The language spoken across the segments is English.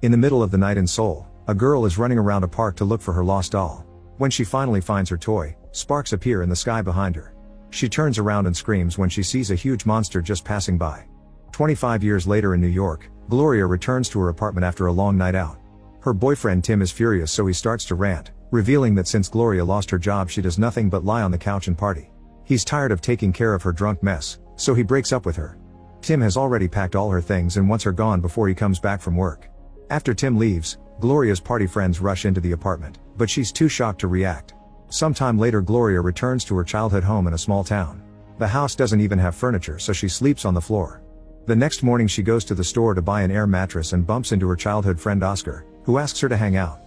In the middle of the night in Seoul, a girl is running around a park to look for her lost doll. When she finally finds her toy, sparks appear in the sky behind her. She turns around and screams when she sees a huge monster just passing by. 25 years later in New York, Gloria returns to her apartment after a long night out. Her boyfriend Tim is furious, so he starts to rant, revealing that since Gloria lost her job she does nothing but lie on the couch and party. He's tired of taking care of her drunk mess, so he breaks up with her. Tim has already packed all her things and wants her gone before he comes back from work. After Tim leaves, Gloria's party friends rush into the apartment, but she's too shocked to react. Sometime later Gloria returns to her childhood home in a small town. The house doesn't even have furniture, so she sleeps on the floor. The next morning she goes to the store to buy an air mattress and bumps into her childhood friend Oscar, who asks her to hang out.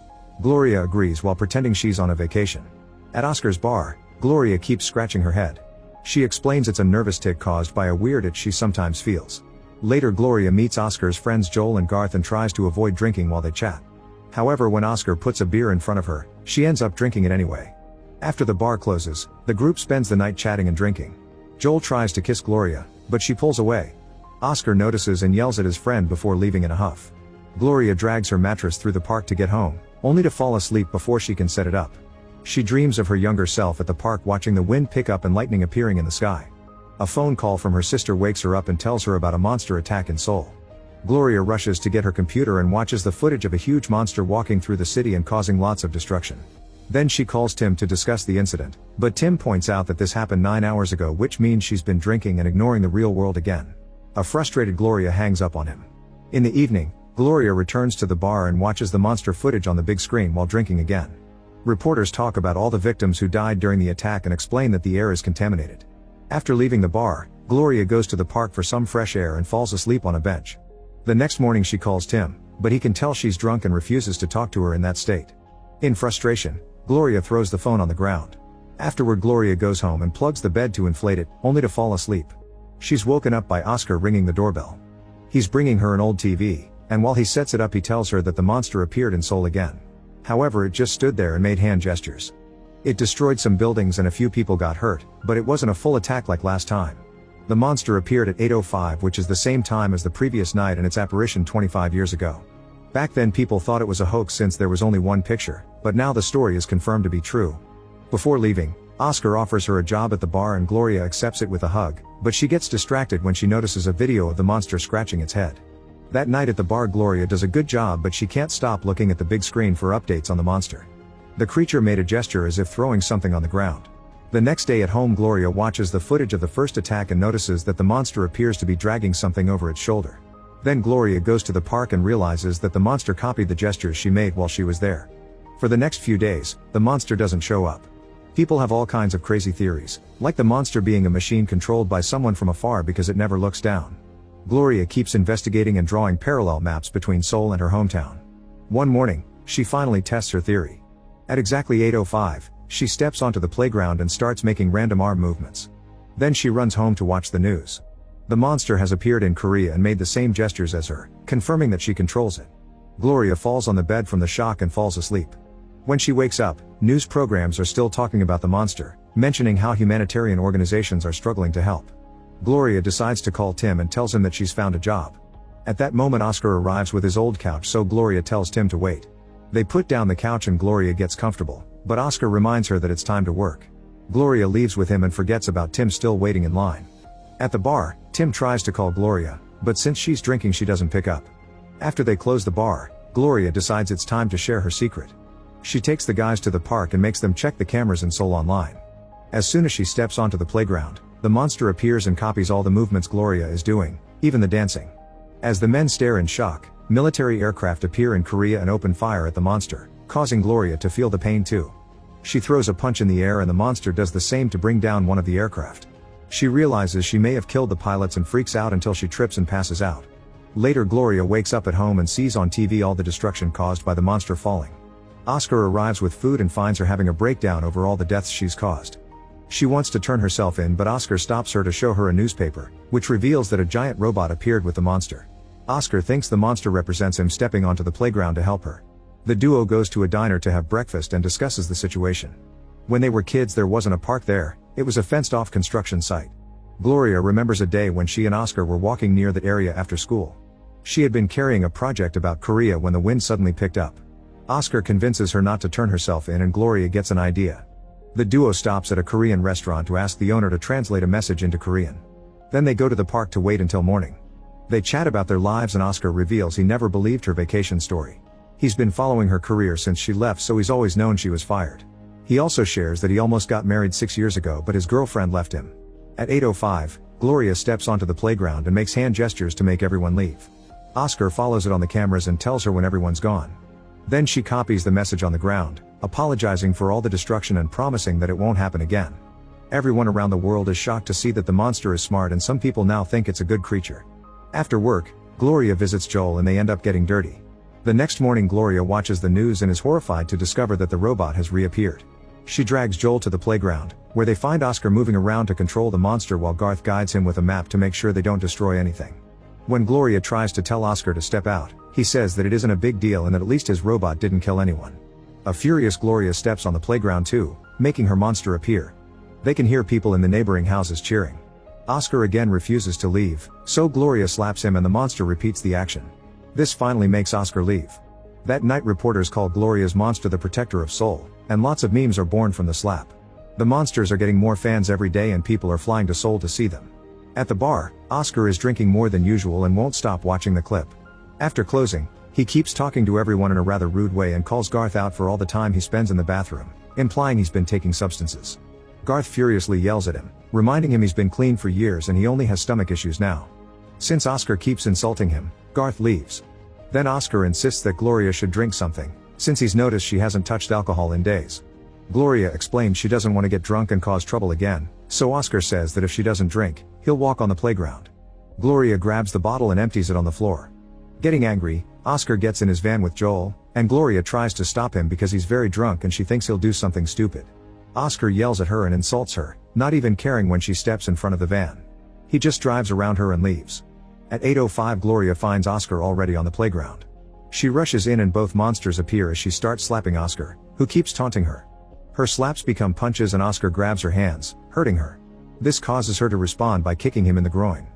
Gloria agrees while pretending she's on a vacation. At Oscar's bar, Gloria keeps scratching her head. She explains it's a nervous tic caused by a weird itch she sometimes feels. Later Gloria meets Oscar's friends Joel and Garth and tries to avoid drinking while they chat. However, when Oscar puts a beer in front of her, she ends up drinking it anyway. After the bar closes, the group spends the night chatting and drinking. Joel tries to kiss Gloria, but she pulls away. Oscar notices and yells at his friend before leaving in a huff. Gloria drags her mattress through the park to get home, only to fall asleep before she can set it up. She dreams of her younger self at the park watching the wind pick up and lightning appearing in the sky. A phone call from her sister wakes her up and tells her about a monster attack in Seoul. Gloria rushes to get her computer and watches the footage of a huge monster walking through the city and causing lots of destruction. Then she calls Tim to discuss the incident, but Tim points out that this happened 9 hours ago, which means she's been drinking and ignoring the real world again. A frustrated Gloria hangs up on him. In the evening, Gloria returns to the bar and watches the monster footage on the big screen while drinking again. Reporters talk about all the victims who died during the attack and explain that the air is contaminated. After leaving the bar, Gloria goes to the park for some fresh air and falls asleep on a bench. The next morning she calls Tim, but he can tell she's drunk and refuses to talk to her in that state. In frustration, Gloria throws the phone on the ground. Afterward Gloria goes home and plugs the bed to inflate it, only to fall asleep. She's woken up by Oscar ringing the doorbell. He's bringing her an old TV, and while he sets it up he tells her that the monster appeared in Seoul again. However, it just stood there and made hand gestures. It destroyed some buildings and a few people got hurt, but it wasn't a full attack like last time. The monster appeared at 8:05, which is the same time as the previous night and its apparition 25 years ago. Back then people thought it was a hoax since there was only one picture, but now the story is confirmed to be true. Before leaving, Oscar offers her a job at the bar and Gloria accepts it with a hug, but she gets distracted when she notices a video of the monster scratching its head. That night at the bar Gloria does a good job, but she can't stop looking at the big screen for updates on the monster. The creature made a gesture as if throwing something on the ground. The next day at home Gloria watches the footage of the first attack and notices that the monster appears to be dragging something over its shoulder. Then Gloria goes to the park and realizes that the monster copied the gestures she made while she was there. For the next few days, the monster doesn't show up. People have all kinds of crazy theories, like the monster being a machine controlled by someone from afar because it never looks down. Gloria keeps investigating and drawing parallel maps between Seoul and her hometown. One morning, she finally tests her theory. At exactly 8:05, she steps onto the playground and starts making random arm movements. Then she runs home to watch the news. The monster has appeared in Korea and made the same gestures as her, confirming that she controls it. Gloria falls on the bed from the shock and falls asleep. When she wakes up, news programs are still talking about the monster, mentioning how humanitarian organizations are struggling to help. Gloria decides to call Tim and tells him that she's found a job. At that moment Oscar arrives with his old couch, so Gloria tells Tim to wait. They put down the couch and Gloria gets comfortable, but Oscar reminds her that it's time to work. Gloria leaves with him and forgets about Tim still waiting in line. At the bar, Tim tries to call Gloria, but since she's drinking she doesn't pick up. After they close the bar, Gloria decides it's time to share her secret. She takes the guys to the park and makes them check the cameras in Seoul online. As soon as she steps onto the playground, the monster appears and copies all the movements Gloria is doing, even the dancing. As the men stare in shock, military aircraft appear in Korea and open fire at the monster, causing Gloria to feel the pain too. She throws a punch in the air and the monster does the same to bring down one of the aircraft. She realizes she may have killed the pilots and freaks out until she trips and passes out. Later Gloria wakes up at home and sees on TV all the destruction caused by the monster falling. Oscar arrives with food and finds her having a breakdown over all the deaths she's caused. She wants to turn herself in, but Oscar stops her to show her a newspaper, which reveals that a giant robot appeared with the monster. Oscar thinks the monster represents him stepping onto the playground to help her. The duo goes to a diner to have breakfast and discusses the situation. When they were kids there wasn't a park there, it was a fenced-off construction site. Gloria remembers a day when she and Oscar were walking near that area after school. She had been carrying a project about Korea when the wind suddenly picked up. Oscar convinces her not to turn herself in and Gloria gets an idea. The duo stops at a Korean restaurant to ask the owner to translate a message into Korean. Then they go to the park to wait until morning. They chat about their lives and Oscar reveals he never believed her vacation story. He's been following her career since she left, so he's always known she was fired. He also shares that he almost got married 6 years ago but his girlfriend left him. At 8:05, Gloria steps onto the playground and makes hand gestures to make everyone leave. Oscar follows it on the cameras and tells her when everyone's gone. Then she copies the message on the ground, apologizing for all the destruction and promising that it won't happen again. Everyone around the world is shocked to see that the monster is smart and some people now think it's a good creature. After work, Gloria visits Joel and they end up getting dirty. The next morning Gloria watches the news and is horrified to discover that the robot has reappeared. She drags Joel to the playground, where they find Oscar moving around to control the monster while Garth guides him with a map to make sure they don't destroy anything. When Gloria tries to tell Oscar to step out, he says that it isn't a big deal and that at least his robot didn't kill anyone. A furious Gloria steps on the playground too, making her monster appear. They can hear people in the neighboring houses cheering. Oscar again refuses to leave, so Gloria slaps him and the monster repeats the action. This finally makes Oscar leave. That night reporters call Gloria's monster the protector of Seoul, and lots of memes are born from the slap. The monsters are getting more fans every day and people are flying to Seoul to see them. At the bar, Oscar is drinking more than usual and won't stop watching the clip. After closing, he keeps talking to everyone in a rather rude way and calls Garth out for all the time he spends in the bathroom, implying he's been taking substances. Garth furiously yells at him, reminding him he's been clean for years and he only has stomach issues now. Since Oscar keeps insulting him, Garth leaves. Then Oscar insists that Gloria should drink something, since he's noticed she hasn't touched alcohol in days. Gloria explains she doesn't want to get drunk and cause trouble again, so Oscar says that if she doesn't drink, he'll walk on the playground. Gloria grabs the bottle and empties it on the floor. Getting angry, Oscar gets in his van with Joel, and Gloria tries to stop him because he's very drunk and she thinks he'll do something stupid. Oscar yells at her and insults her, not even caring when she steps in front of the van. He just drives around her and leaves. At 8:05 Gloria finds Oscar already on the playground. She rushes in and both monsters appear as she starts slapping Oscar, who keeps taunting her. Her slaps become punches and Oscar grabs her hands, hurting her. This causes her to respond by kicking him in the groin.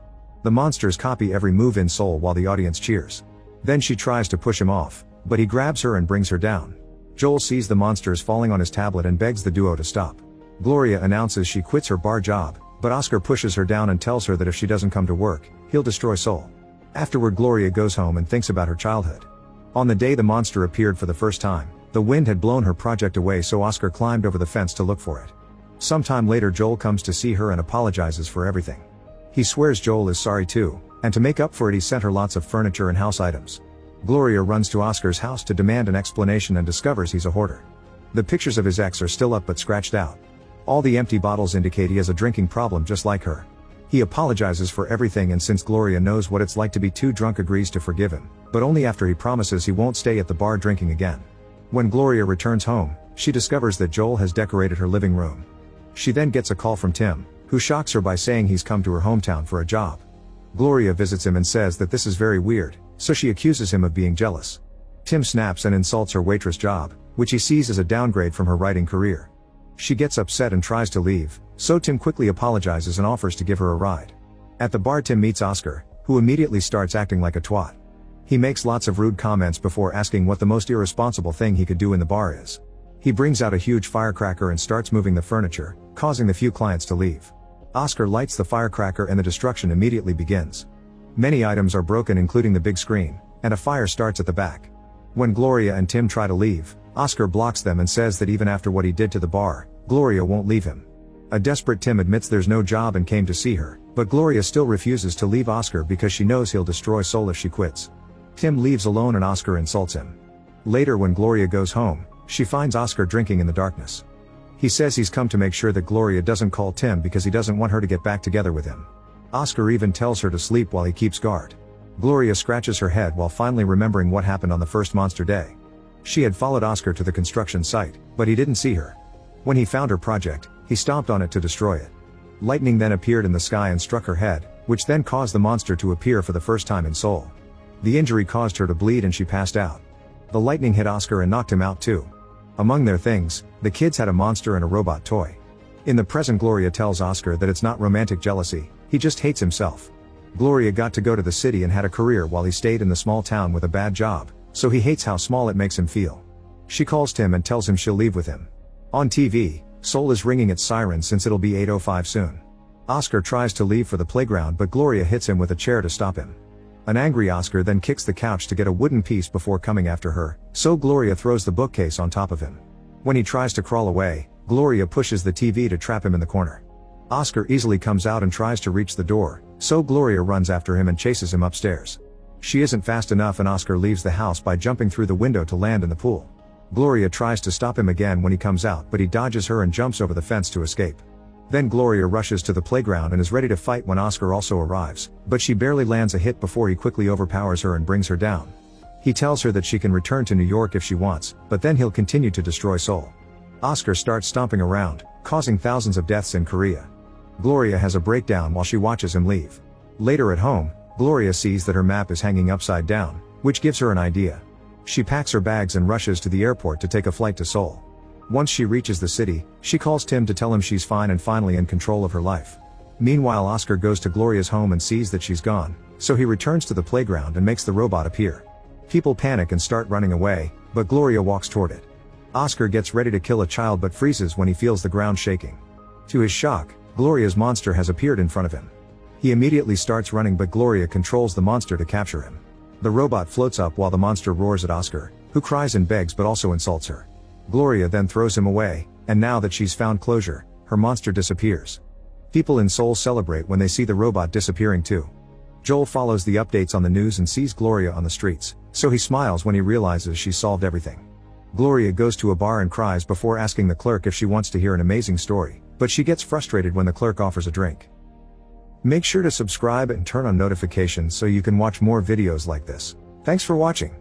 The monsters copy every move in Seoul while the audience cheers. Then she tries to push him off, but he grabs her and brings her down. Joel sees the monsters falling on his tablet and begs the duo to stop. Gloria announces she quits her bar job, but Oscar pushes her down and tells her that if she doesn't come to work, he'll destroy Seoul. Afterward Gloria goes home and thinks about her childhood. On the day the monster appeared for the first time, the wind had blown her project away, so Oscar climbed over the fence to look for it. Sometime later Joel comes to see her and apologizes for everything. He swears Joel is sorry too, and to make up for it he sent her lots of furniture and house items. Gloria runs to Oscar's house to demand an explanation and discovers he's a hoarder. The pictures of his ex are still up but scratched out. All the empty bottles indicate he has a drinking problem just like her. He apologizes for everything and since Gloria knows what it's like to be too drunk agrees to forgive him, but only after he promises he won't stay at the bar drinking again. When Gloria returns home, she discovers that Joel has decorated her living room. She then gets a call from Tim, who shocks her by saying he's come to her hometown for a job. Gloria visits him and says that this is very weird, so she accuses him of being jealous. Tim snaps and insults her waitress job, which he sees as a downgrade from her writing career. She gets upset and tries to leave, so Tim quickly apologizes and offers to give her a ride. At the bar Tim meets Oscar, who immediately starts acting like a twat. He makes lots of rude comments before asking what the most irresponsible thing he could do in the bar is. He brings out a huge firecracker and starts moving the furniture, causing the few clients to leave. Oscar lights the firecracker and the destruction immediately begins. Many items are broken including the big screen, and a fire starts at the back. When Gloria and Tim try to leave, Oscar blocks them and says that even after what he did to the bar, Gloria won't leave him. A desperate Tim admits there's no job and came to see her, but Gloria still refuses to leave Oscar because she knows he'll destroy Seoul if she quits. Tim leaves alone and Oscar insults him. Later when Gloria goes home, she finds Oscar drinking in the darkness. He says he's come to make sure that Gloria doesn't call Tim because he doesn't want her to get back together with him. Oscar even tells her to sleep while he keeps guard. Gloria scratches her head while finally remembering what happened on the first monster day. She had followed Oscar to the construction site, but he didn't see her. When he found her project, he stomped on it to destroy it. Lightning then appeared in the sky and struck her head, which then caused the monster to appear for the first time in Seoul. The injury caused her to bleed and she passed out. The lightning hit Oscar and knocked him out too. Among their things, the kids had a monster and a robot toy. In the present Gloria tells Oscar that it's not romantic jealousy, he just hates himself. Gloria got to go to the city and had a career while he stayed in the small town with a bad job, so he hates how small it makes him feel. She calls him and tells him she'll leave with him. On TV, Seoul is ringing its siren since it'll be 8:05 soon. Oscar tries to leave for the playground but Gloria hits him with a chair to stop him. An angry Oscar then kicks the couch to get a wooden piece before coming after her, so Gloria throws the bookcase on top of him. When he tries to crawl away, Gloria pushes the TV to trap him in the corner. Oscar easily comes out and tries to reach the door, so Gloria runs after him and chases him upstairs. She isn't fast enough and Oscar leaves the house by jumping through the window to land in the pool. Gloria tries to stop him again when he comes out but he dodges her and jumps over the fence to escape. Then Gloria rushes to the playground and is ready to fight when Oscar also arrives, but she barely lands a hit before he quickly overpowers her and brings her down. He tells her that she can return to New York if she wants, but then he'll continue to destroy Seoul. Oscar starts stomping around, causing thousands of deaths in Korea. Gloria has a breakdown while she watches him leave. Later at home, Gloria sees that her map is hanging upside down, which gives her an idea. She packs her bags and rushes to the airport to take a flight to Seoul. Once she reaches the city, she calls Tim to tell him she's fine and finally in control of her life. Meanwhile, Oscar goes to Gloria's home and sees that she's gone, so he returns to the playground and makes the robot appear. People panic and start running away, but Gloria walks toward it. Oscar gets ready to kill a child but freezes when he feels the ground shaking. To his shock, Gloria's monster has appeared in front of him. He immediately starts running but Gloria controls the monster to capture him. The robot floats up while the monster roars at Oscar, who cries and begs but also insults her. Gloria then throws him away, and now that she's found closure, her monster disappears. People in Seoul celebrate when they see the robot disappearing too. Joel follows the updates on the news and sees Gloria on the streets, so he smiles when he realizes she's solved everything. Gloria goes to a bar and cries before asking the clerk if she wants to hear an amazing story, but she gets frustrated when the clerk offers a drink. Make sure to subscribe and turn on notifications so you can watch more videos like this. Thanks for watching.